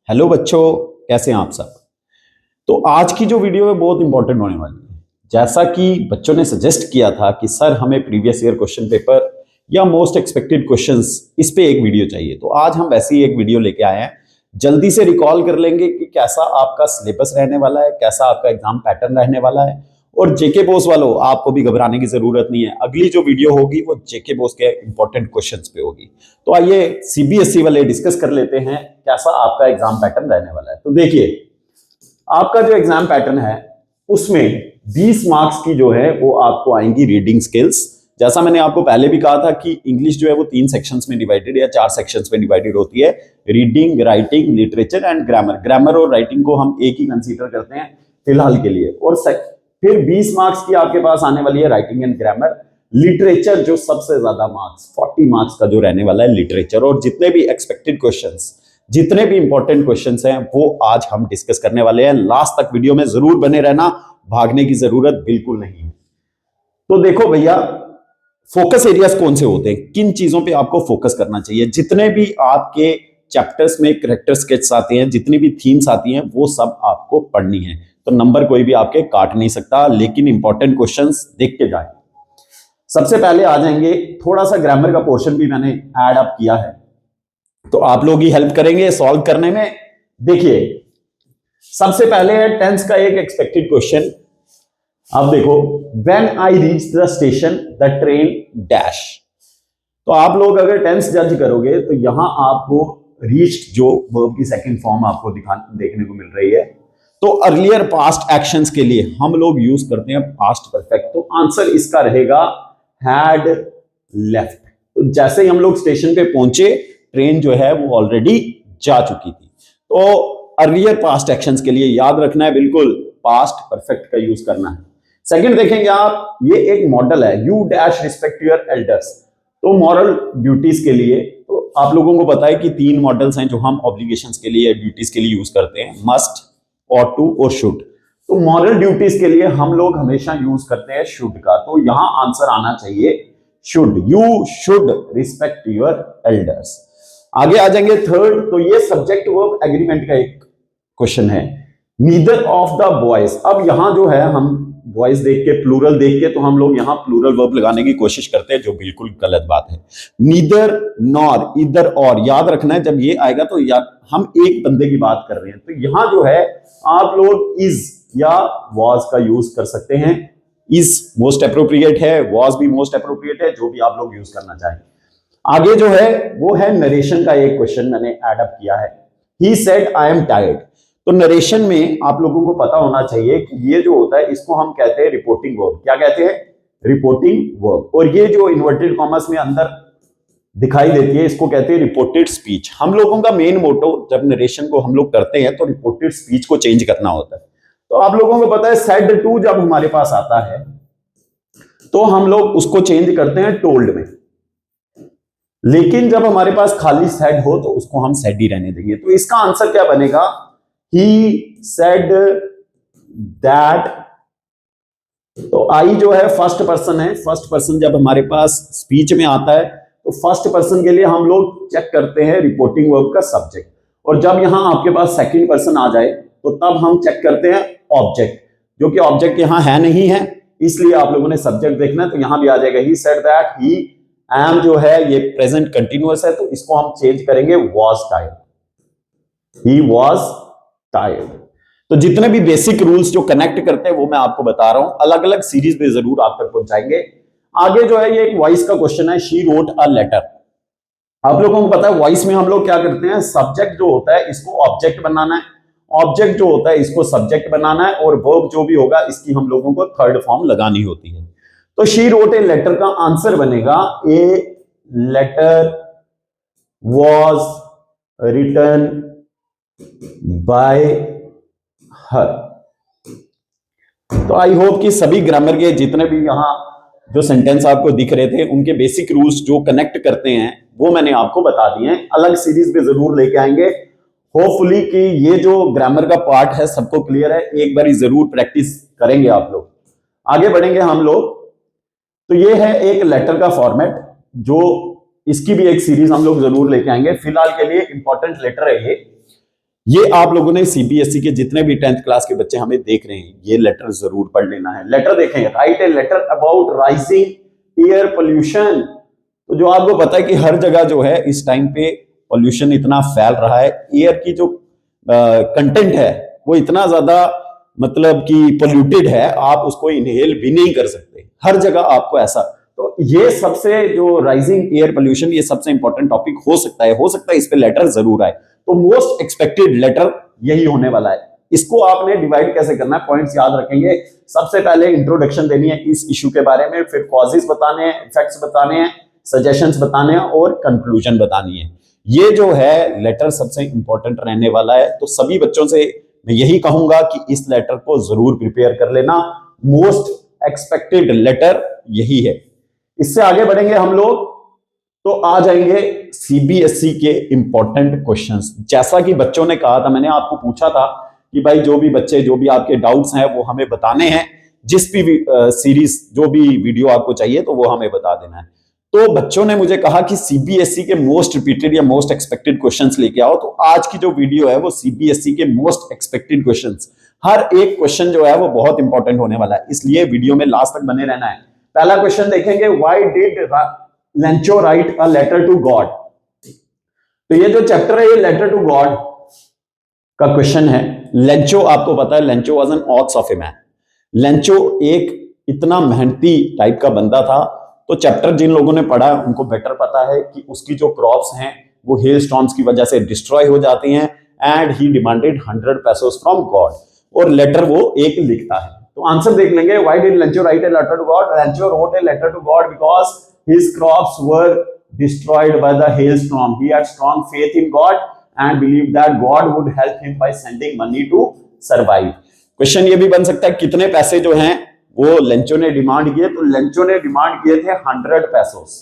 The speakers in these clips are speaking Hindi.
हेलो बच्चों, कैसे हैं आप सब। तो आज की जो वीडियो है बहुत इंपॉर्टेंट होने वाली है। जैसा कि बच्चों ने सजेस्ट किया था कि सर हमें प्रीवियस ईयर क्वेश्चन पेपर या मोस्ट एक्सपेक्टेड क्वेश्चंस इस पे एक वीडियो चाहिए, तो आज हम वैसी ही एक वीडियो लेके आए हैं। जल्दी से रिकॉल कर लेंगे कि कैसा आपका सिलेबस रहने वाला है, कैसा आपका एग्जाम पैटर्न रहने वाला है। और जेके बोस वालों, आपको भी घबराने की जरूरत नहीं है, अगली जो वीडियो होगी वो जेके बोस के इंपॉर्टेंट क्वेश्चंस पे होगी। तो आइए सीबीएसई वाले डिस्कस कर लेते हैं कैसा आपका एग्जाम पैटर्न रहने वाला है। तो देखिए, आपका जो एग्जाम पैटर्न है उसमें 20 मार्क्स की जो है वो आपको आएंगी रीडिंग स्किल्स। जैसा मैंने आपको पहले भी कहा था कि इंग्लिश जो है वो 3 सेक्शंस में डिवाइडेड या 4 सेक्शंस में डिवाइडेड होती है, reading, writing, literature and grammar. Grammar और राइटिंग को हम एक ही कंसीडर करते हैं फिलहाल के लिए। और फिर 20 मार्क्स की आपके पास आने वाली है राइटिंग एंड ग्रामर। लिटरेचर जो सबसे ज्यादा मार्क्स 40 मार्क्स का जो रहने वाला है लिटरेचर। और जितने भी एक्सपेक्टेड क्वेश्चंस, जितने भी इंपॉर्टेंट क्वेश्चंस हैं वो आज हम डिस्कस करने वाले हैं। लास्ट तक वीडियो में जरूर बने रहना, भागने की जरूरत बिल्कुल नहीं है। तो देखो भैया, फोकस एरियाज कौन से होते हैं, किन चीजों पे आपको फोकस करना चाहिए। जितने भी आपके चैप्टर्स में कैरेक्टर स्केच आते हैं, जितनी भी थीम्स आती हैं, वो सब आपको पढ़नी है। तो नंबर कोई भी आपके काट नहीं सकता, लेकिन इंपॉर्टेंट क्वेश्चंस देख के जाए। सबसे पहले आ जाएंगे, थोड़ा सा ग्रामर का पोर्शन भी मैंने ऐड अप किया है, तो आप लोग ही हेल्प करेंगे सॉल्व करने में। देखिए, सबसे पहले है टेंस का एक एक्सपेक्टेड क्वेश्चन। अब देखो, when I reach the station the train dash. तो आप लोग अगर टेंस जज करोगे तो यहां आपको रीच्ड जो वर्ब की सेकंड फॉर्म आपको देखने को मिल रही है। तो अर्लियर पास्ट एक्शंस के लिए हम लोग यूज करते हैं पास्ट परफेक्ट। तो आंसर इसका रहेगा हैड लेफ्ट। तो जैसे ही हम लोग स्टेशन पे पहुंचे, ट्रेन जो है वो ऑलरेडी जा चुकी थी। तो अर्लियर पास्ट एक्शंस के लिए याद रखना है, बिल्कुल पास्ट परफेक्ट का यूज करना है। सेकंड देखेंगे आप, ये एक मॉडल है, you dash respect your elders. तो मॉरल ड्यूटीज के लिए तो आप लोगों को पता है कि 3 मॉडल्स हैं जो हम ऑब्लिगेशंस के लिए, ड्यूटीज के लिए यूज करते हैं, मस्ट, ऑट टू और शुड। तो मॉरल ड्यूटीज के लिए हम लोग हमेशा यूज करते हैं शुड का। तो यहां आंसर आना चाहिए should, you should respect your elders. आगे आ जाएंगे थर्ड, तो ये सब्जेक्ट वर्ब एग्रीमेंट का एक क्वेश्चन है, नीदर ऑफ द बॉयज। अब यहां जो है हम बॉयज देख के, प्लूरल देख के, तो हम लोग यहां प्लूरल वर्ब लगाने की कोशिश करते हैं, जो बिल्कुल गलत बात है। नीदर, नॉर, इधर और, याद रखना है जब ये आएगा तो हम एक बंदे की बात कर रहे हैं। तो यहां जो है आप लोग इज या वॉज का यूज कर सकते हैं। इज मोस्ट अप्रोप्रिएट है, वॉज भी मोस्ट अप्रोप्रिएट है, जो भी आप लोग यूज करना चाहें। आगे जो है वो है नरेशन का एक क्वेश्चन मैंने ऐड अप किया है, he said I am tired. तो नरेशन में आप लोगों को पता होना चाहिए कि ये जो होता है इसको हम कहते हैं रिपोर्टिंग वर्ब। क्या कहते हैं? Reporting verb. और ये जो इन्वर्टेड कॉमर्स में अंदर दिखाई देती है इसको कहते हैं रिपोर्टेड स्पीच। हम लोगों का मेन मोटो जब नरेशन को हम लोग करते हैं तो रिपोर्टेड स्पीच को चेंज करना होता है। तो आप लोगों को पता है सेड टू जब हमारे पास आता है तो हम लोग उसको चेंज करते हैं टोल्ड में, लेकिन जब हमारे पास खाली सेड हो तो उसको हम सेड ही रहने देंगे। तो इसका आंसर क्या बनेगा? He said that। तो आई जो है फर्स्ट पर्सन है। फर्स्ट पर्सन जब हमारे पास स्पीच में आता है तो फर्स्ट पर्सन के लिए हम लोग चेक करते हैं रिपोर्टिंग वर्ब का सब्जेक्ट। और जब यहां आपके पास सेकंड पर्सन आ जाए तो तब हम चेक करते हैं ऑब्जेक्ट, जो कि ऑब्जेक्ट यहां है नहीं है, इसलिए आप लोगों ने सब्जेक्ट देखना है। तो यहां भी आ जाएगा he said that. He am जो है ये प्रेजेंट कंटिन्यूअस है, तो इसको हम चेंज करेंगे was tired. He was tired. तो जितने भी बेसिक रूल्स जो कनेक्ट करते हैं वो मैं आपको बता रहा हूं, अलग अलग सीरीज में जरूर आप तक पहुंचाएंगे। आगे जो है ये एक वॉइस का क्वेश्चन है, शी रोट अ लेटर। आप लोगों को पता है वॉइस में हम लोग क्या करते हैं, सब्जेक्ट जो होता है इसको ऑब्जेक्ट बनाना है, ऑब्जेक्ट जो होता है इसको सब्जेक्ट बनाना है, और वर्ब जो भी होगा इसकी हम लोगों को थर्ड फॉर्म लगानी होती है। तो शी रोट ए लेटर का आंसर बनेगा a letter was written by her. तो आई होप कि सभी ग्रामर के जितने भी यहां जो सेंटेंस आपको दिख रहे थे उनके बेसिक रूल्स जो कनेक्ट करते हैं वो मैंने आपको बता दिए हैं। अलग सीरीज में जरूर लेके आएंगे, होपफुली कि ये जो ग्रामर का पार्ट है सबको क्लियर है। एक बार जरूर प्रैक्टिस करेंगे आप लोग। आगे बढ़ेंगे हम लोग। तो ये है एक लेटर का फॉर्मेट, जो इसकी भी एक सीरीज हम लोग जरूर लेके आएंगे। फिलहाल के लिए इंपॉर्टेंट लेटर है ये। ये आप लोगों ने सीबीएसई के जितने भी 10th क्लास के बच्चे हमें देख रहे हैं, ये लेटर जरूर पढ़ लेना है। लेटर देखें, write a letter about rising air pollution. तो जो आपको पता है कि हर जगह जो है इस टाइम पे पोल्यूशन इतना फैल रहा है, एयर की जो कंटेंट है वो इतना ज्यादा मतलब कि पोल्यूटेड है, आप उसको इनहेल भी नहीं कर सकते, हर जगह आपको ऐसा। तो ये सबसे जो राइजिंग एयर पोल्यूशन, ये सबसे इंपॉर्टेंट टॉपिक हो सकता है इस पे लेटर जरूर आए। तो मोस्ट एक्सपेक्टेड लेटर यही होने वाला है। इसको आपने डिवाइड कैसे करना है, पॉइंट्स याद रखेंगे। सबसे पहले इंट्रोडक्शन देनी है इस इशू के बारे में, फिर कॉजेस बताने हैं, इफेक्ट्स बताने हैं, सजेशंस बताने हैं और कंक्लूजन बतानी है। ये जो है लेटर सबसे इंपॉर्टेंट रहने वाला है। तो सभी बच्चों से मैं यही कहूंगा कि इस लेटर को जरूर प्रिपेयर कर लेना। मोस्ट एक्सपेक्टेड लेटर यही है। इससे आगे बढ़ेंगे हम लोग, तो आ जाएंगे सीबीएसई के इंपॉर्टेंट क्वेश्चंस। जैसा कि बच्चों ने कहा था, मैंने आपको पूछा था कि भाई जो भी बच्चे जो भी आपके डाउट्स हैं वो हमें बताने हैं, जिस भी सीरीज जो भी वीडियो आपको चाहिए तो वो हमें बता देना है। तो बच्चों ने मुझे कहा कि सीबीएसई के मोस्ट रिपीटेड या मोस्ट एक्सपेक्टेड क्वेश्चंस लेके आओ। तो आज की जो वीडियो है वो सीबीएसई के मोस्ट एक्सपेक्टेड क्वेश्चंस, हर एक क्वेश्चन जो है वो बहुत इंपॉर्टेंट होने वाला है, इसलिए वीडियो में लास्ट तक बने रहना है। पहला क्वेश्चन देखेंगे, why did Lencho write a letter to God. तो ये जो चैप्टर है ये लेटर टू गॉड का क्वेश्चन है। लेंचो आपको पता है, Lencho was an ox of a man. Lencho एक इतना मेहनती टाइप का बंदा था। तो चैप्टर जिन लोगों ने पढ़ा है उनको बेटर पता है कि उसकी जो क्रॉप्स हैं वो हेल स्टॉर्म्स की वजह से डिस्ट्रॉय हो जाती हैं, and he demanded 100 pesos from God, और लेटर वो एक लिखता है। तो आंसर देख लेंगे, why did Lencho write a letter to God. Lencho wrote a letter to God because his crops were destroyed by the hailstorm. He had strong faith in God and believed that God would help him by sending money to survive. Question ये भी बन सकता है, कितने पैसे जो हैं वो लेंचो ने डिमांड किए। तो लेंचो ने डिमांड किए थे 100 pesos,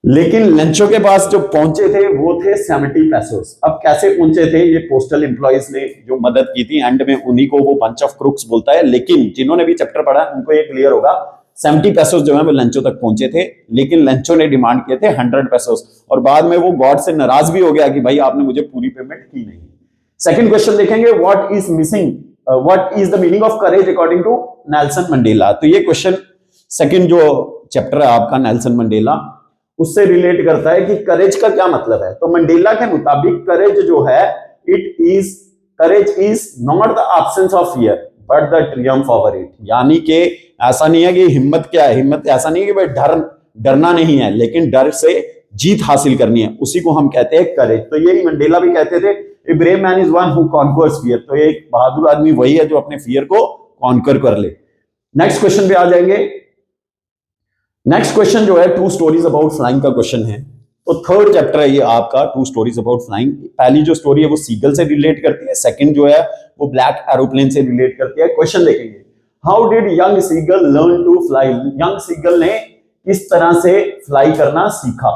लेकिन लेंचो के पास जो पहुंचे थे वो थे 70 pesos। अब कैसे पहुंचे थे, ये पोस्टल एम्प्लॉइज ने जो मदद की थी, एंड में उन्हीं को वो बंच ऑफ क्रुक्स बोलता है। लेकिन जिन्होंने भी चैप्टर पढ़ा उनको ये क्लियर होगा, 70 pesos जो है वो लेंचो तक पहुंचे थे, लेकिन लेंचो ने डिमांड किए थे 100 pesos, और बाद में वो गॉड से नाराज भी हो गया कि भाई आपने मुझे पूरी पेमेंट की नहीं। सेकंड क्वेश्चन देखेंगे, what is missing, what is the meaning of courage according to Nelson Mandela. तो ये क्वेश्चन सेकंड जो चैप्टर है आपका नेल्सन मंडेला, उससे रिलेट करता है कि करेज का क्या मतलब है। तो मंडेला के मुताबिक करेज जो है, courage is not the absence of fear but the Triumph over it. यानी कि ऐसा नहीं है कि हिम्मत क्या है, हिम्मत ऐसा नहीं है कि भाई डरना नहीं है, लेकिन डर से जीत हासिल करनी है, उसी को हम कहते हैं करेज। तो यही मंडेला भी कहते थे, a brave man is one who conquers fear. तो एक बहादुर आदमी वही है जो अपने फियर को कॉन्कर कर ले। नेक्स्ट क्वेश्चन पे आ जाएंगे। नेक्स्ट क्वेश्चन जो है टू स्टोरीज अबाउट फ्लाइंग का क्वेश्चन है। तो थर्ड चैप्टर है ये आपका, टू स्टोरीज अबाउट फ्लाइंग। पहली जो स्टोरी है वो सीगल से रिलेट करती है, सेकंड जो है वो ब्लैक एरोप्लेन से रिलेट करती है। क्वेश्चन देखेंगे, how did young seagull learn to fly. Young seagull ने किस तरह से फ्लाई करना सीखा।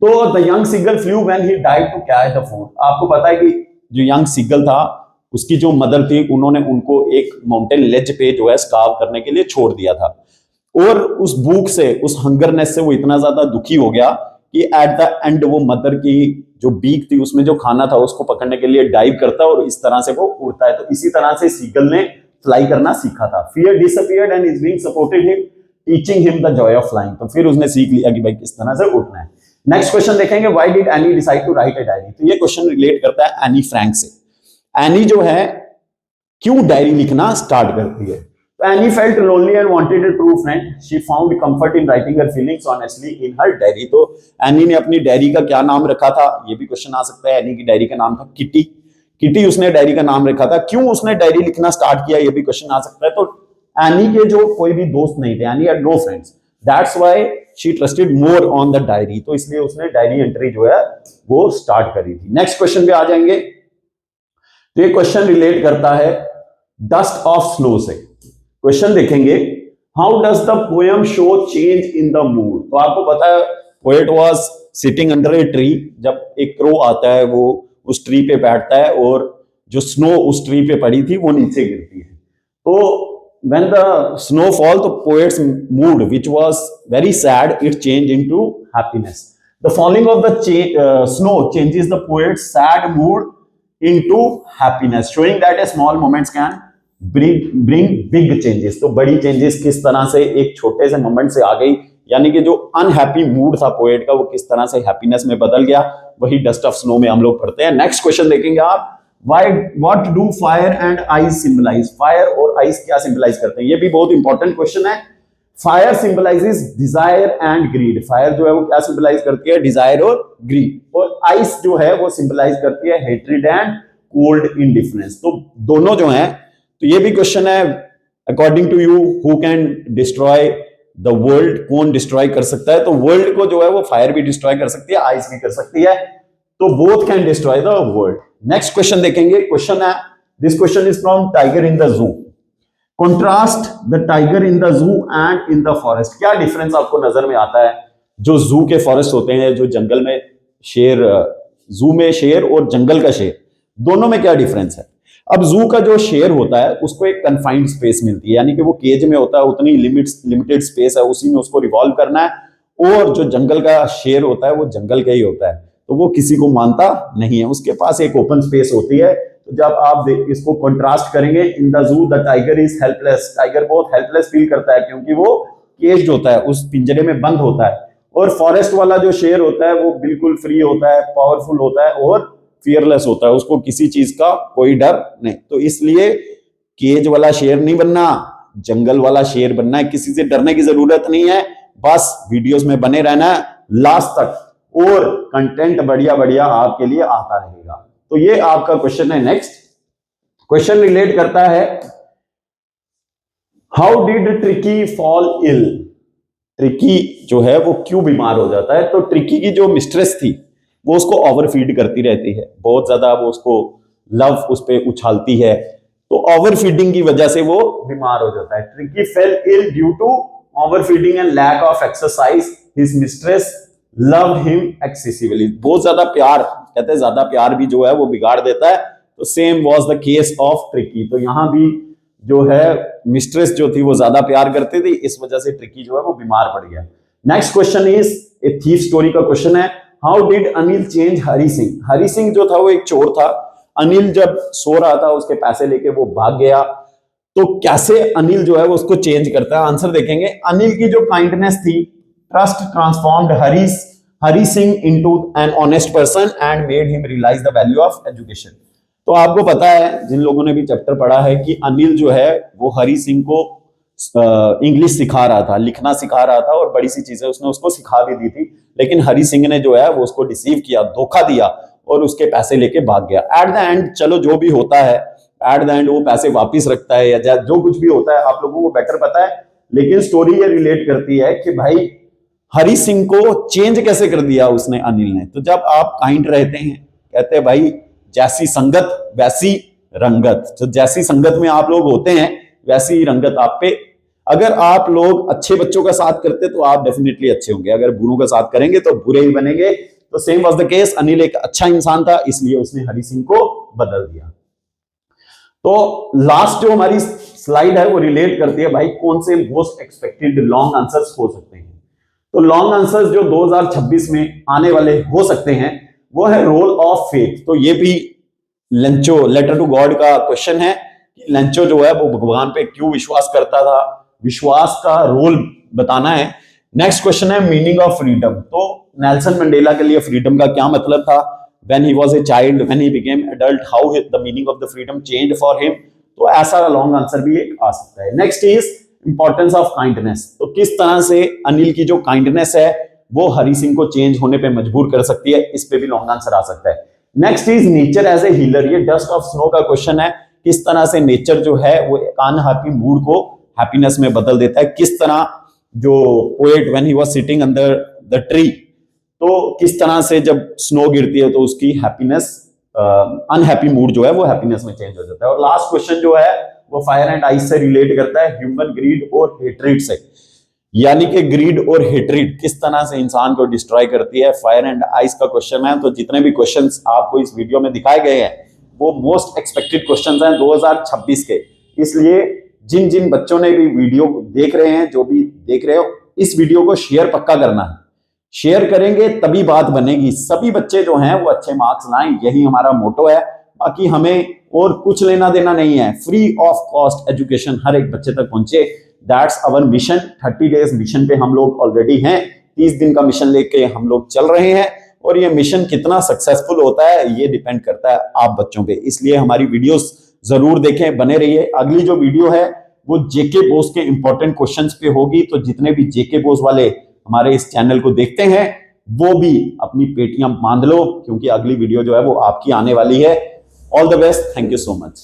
तो the young seagull flew when he dive to catch the food. आपको पता है कि जो यंग सीगल था उसकी जो मदर थी, उन्होंने उनको एक माउंटेन लेज पे जो है स्टार्व करने के लिए छोड़ दिया था, और उस भूख से, उस हंगरनेस से वो इतना ज्यादा दुखी हो गया कि एट द एंड वो मदर की जो बीक थी उसमें जो खाना था उसको पकड़ने के लिए डाइव करता है और इस तरह से वो उड़ता है। तो इसी तरह से सीगल ने फ्लाई करना सीखा था। Fear disappeared and his wing supported him teaching him the Joy of flying. तो फिर उसने सीख लिया कि भाई किस तरह से उड़ना है। नेक्स्ट क्वेश्चन देखेंगे, why did Annie decide to write a diary. तो ये क्वेश्चन रिलेट करता है एनी फ्रैंक से। एनी जो है क्यों डायरी लिखना स्टार्ट करती है। Annie felt lonely and wanted a true friend. She found comfort in writing her feelings honestly in her diary. तो एनी ने अपनी डायरी का क्या नाम रखा था, ये भी क्वेश्चन आ सकता है। एनी की डायरी का नाम था किटी। किटी उसने डायरी का नाम रखा था। क्यों उसने डायरी लिखना स्टार्ट किया, ये भी क्वेश्चन आ सकता है। तो एनी के जो कोई भी दोस्त नहीं थे, Annie had no friends, that's why she trusted more on the diary. तो इसलिए उसने डायरी एंट्री जो है वो स्टार्ट करी थी। नेक्स्ट क्वेश्चन पे आ जाएंगे। तो ये क्वेश्चन रिलेट करता है डस्ट ऑफ स्नो से। क्वेश्चन देखेंगे, how does the poem show change in the mood. तो आपको पता है poet was sitting under a tree. जब एक क्रो आता है वो उस ट्री पे बैठता है और जो स्नो उस ट्री पे पड़ी थी वो नीचे गिरती है। तो when the snow fall, the poet's mood which was very sad, it changed into happiness. The falling of the snow changes the poet's sad mood into happiness, showing that a small moments can bring big changes। तो बड़ी चेंजेस किस तरह से एक छोटे से मोमेंट से आ गई, यानी कि जो अनहैप्पी मूड था पोएट का वो किस तरह से हैप्पीनेस में बदल गया, वही डस्ट ऑफ स्नो में हम लोग पढ़ते हैं। नेक्स्ट क्वेश्चन देखेंगे आप, what do fire and ice symbolise, fire और आइस क्या सिंबलाइज करते हैं, ये भी बहुत इंपॉर्टेंट क्वेश्चन है। Fire symbolises desire and greed, fire जो है वो क्या सिंबलाइज करती है, डिजायर और ग्रीड, और आइस जो है वो सिंबलाइज करती है हेट्रेड एंड कोल्ड इंडिफरेंस। तो दोनों जो हैं, तो ये भी क्वेश्चन है, according to you who can destroy the world, कौन डिस्ट्रॉय कर सकता है, तो वर्ल्ड को जो है वो फायर भी डिस्ट्रॉय कर सकती है, आइस भी कर सकती है, तो both can destroy the world. Next question देखेंगे, क्वेश्चन है, this question is from tiger in the zoo, contrast the tiger in the zoo and in the forest, क्या डिफरेंस आपको नजर में आता है, जो जू के फॉरेस्ट होते हैं, जो जंगल में शेर, जू में शेर और जंगल का शेर, दोनों में क्या डिफरेंस है। अब जू का जो शेर होता है उसको एक कन्फाइंड स्पेस मिलती है, यानी कि वो केज में होता है, उतनी लिमिटेड स्पेस है, उसी में उसको रिवॉल्व करना है, और जो जंगल का शेर होता है वो जंगल का ही होता है, तो वो किसी को मानता नहीं है, उसके पास एक ओपन स्पेस होती है। तो जब आप इसको कंट्रास्ट करेंगे, in the zoo the tiger is helpless, tiger बहुत हेल्पलेस फील करता है क्योंकि वो केज्ड होता है, उस पिंजरे में बंद होता है, और फॉरेस्ट वाला जो शेर होता है वो बिल्कुल फ्री होता है, पावरफुल होता है और फियरलेस होता है, उसको किसी चीज का कोई डर नहीं। तो इसलिए केज वाला शेर नहीं बनना, जंगल वाला शेर बनना है, किसी से डरने की जरूरत नहीं है, बस वीडियोस में बने रहना है लास्ट तक, और कंटेंट बढ़िया बढ़िया आपके लिए आता रहेगा। तो ये आपका क्वेश्चन है। नेक्स्ट क्वेश्चन रिलेट करता है, how did Tricky fall ill, Tricky जो है वो क्यों बीमार हो जाता है। तो ट्रिकी की जो मिस्ट्रेस थी वो उसको ओवरफीड करती रहती है, बहुत ज्यादा वो उसको लव उस पे उछालती है, तो ओवरफीडिंग की वजह से वो बीमार हो जाता है। Tricki fell ill due to overfeeding and lack of exercise, his mistress loved him excessively, बहुत ज्यादा प्यार, कहते हैं ज्यादा प्यार भी जो है वो बिगाड़ देता है, तो same was the case of tricky. तो यहां भी जो है मिस्ट्रेस जो थी वो ज्यादा प्यार करती थी, इस वजह से ट्रिकी जो है वो बीमार पड़ गया। Next question is a thief story का क्वेश्चन है, how did Anil change Hari Singh, Hari Singh जो था वो एक चोर था, अनिल जब सो रहा था उसके पैसे लेके वो भाग गया, तो कैसे अनिल जो है वो उसको चेंज करता है। आंसर देखेंगे, अनिल की जो काइंडनेस थी, trust transformed Hari Singh into an honest person and made him realise the value of education. तो आपको पता है, जिन लोगों ने भी चैप्टर पढ़ा है, कि अनिल जो है वो हरि सिंह को इंग्लिश सिखा रहा था, लिखना सिखा रहा था, और बड़ी सी चीजें उसने उसको सिखा भी दी थी, लेकिन हरि सिंह ने जो है वो उसको डिसीव किया, धोखा दिया, और उसके पैसे लेके भाग गया। एट द एंड चलो जो भी होता है, एट द एंड वो पैसे वापिस रखता है, या जो कुछ भी होता है आप लोगों को बेटर पता है, लेकिन स्टोरी ये रिलेट करती है कि भाई हरि सिंह को चेंज कैसे कर दिया उसने, अनिल ने। तो जब आप काइंड रहते हैं, कहते हैं भाई जैसी संगत वैसी रंगत, तो जैसी संगत में आप लोग होते हैं वैसी ही रंगत आप पे, अगर आप लोग अच्छे बच्चों का साथ करते तो आप डेफिनेटली अच्छे होंगे, अगर बुरों का साथ करेंगे तो बुरे ही बनेंगे। तो same was the case, Anil एक अच्छा इंसान था, इसलिए उसने हरि सिंह को बदल दिया। तो लास्ट जो हमारी स्लाइड है वो रिलेट करती है भाई कौन से मोस्ट एक्सपेक्टेड लॉन्ग आंसर्स हो सकते हैं। तो लॉन्ग आंसर्स जो 2026 में आने वाले हो सकते हैं वो है रोल ऑफ फेथ। तो ये भी लेंचो लेटर टू गॉड का क्वेश्चन है कि लेंचो जो है वो भगवान पे क्यों विश्वास करता था, विश्वास का रोल बताना है। नेक्स्ट क्वेश्चन है मीनिंग ऑफ फ्रीडम। तो नेल्सन मंडेला के लिए फ्रीडम का क्या मतलब था, when he was a child, when he became adult, how the meaning of the freedom changed for him। तो ऐसा लॉन्ग आंसर भी एक आ सकता है। Next is importance of kindness. तो किस तरह से अनिल की जो काइंडनेस है वो हरि सिंह को चेंज होने पे मजबूर कर सकती है, इस पे भी लॉन्ग आंसर आ सकता है। Next is nature as a healer. ये डस्ट ऑफ स्नो का क्वेश्चन है, किस तरह से नेचर जो है वो अनहैप्पी मूड को हैप्पीनेस में बदल देता है। किस तरह जो poet when he was sitting under the tree, तो किस तरह से जब स्नो गिरती है तो उसकी हैप्पीनेस, अनहैप्पी मूड जो है वो हैप्पीनेस में चेंज हो जाता है। और लास्ट क्वेश्चन जो है वो फायर एंड आइस से रिलेट करता है, ह्यूमन ग्रीड और हेट्रेड से, यानी कि ग्रीड और हेट्रेड किस तरह से इंसान को डिस्ट्रॉय करती है, फायर एंड आइस का क्वेश्चन है। तो जितने भी क्वेश्चंस आपको इस वीडियो में दिखाए गए हैं वो मोस्ट एक्सपेक्टेड क्वेश्चंस हैं 2026 के, इसलिए जिन जिन बच्चों ने भी वीडियो देख रहे हैं, जो भी देख रहे हो, इस वीडियो को शेयर पक्का करना है। शेयर करेंगे तभी बात बनेगी, सभी बच्चे जो हैं वो अच्छे मार्क्स लाएं, यही हमारा मोटो है। बाकी हमें और कुछ लेना देना नहीं है, फ्री ऑफ कॉस्ट एजुकेशन हर एक बच्चे तक पहुंचे। That's our mission. 30 days mission पे हम लोग ऑलरेडी हैं, 30 दिन का मिशन लेके हम लोग चल रहे हैं, और ये मिशन कितना सक्सेसफुल होता है ये डिपेंड करता है आप बच्चों पे। इसलिए हमारी वीडियोस जरूर देखें, बने रहिए। अगली जो वीडियो है वो जेके बोस के इंपॉर्टेंट क्वेश्चंस पे होगी, तो जितने भी जेके बोस वाले हमारे इस चैनल को देखते हैं वो भी अपनी पेटियां बांध लो, क्योंकि अगली वीडियो जो है वो आपकी आने वाली है। All the best, thank you so much.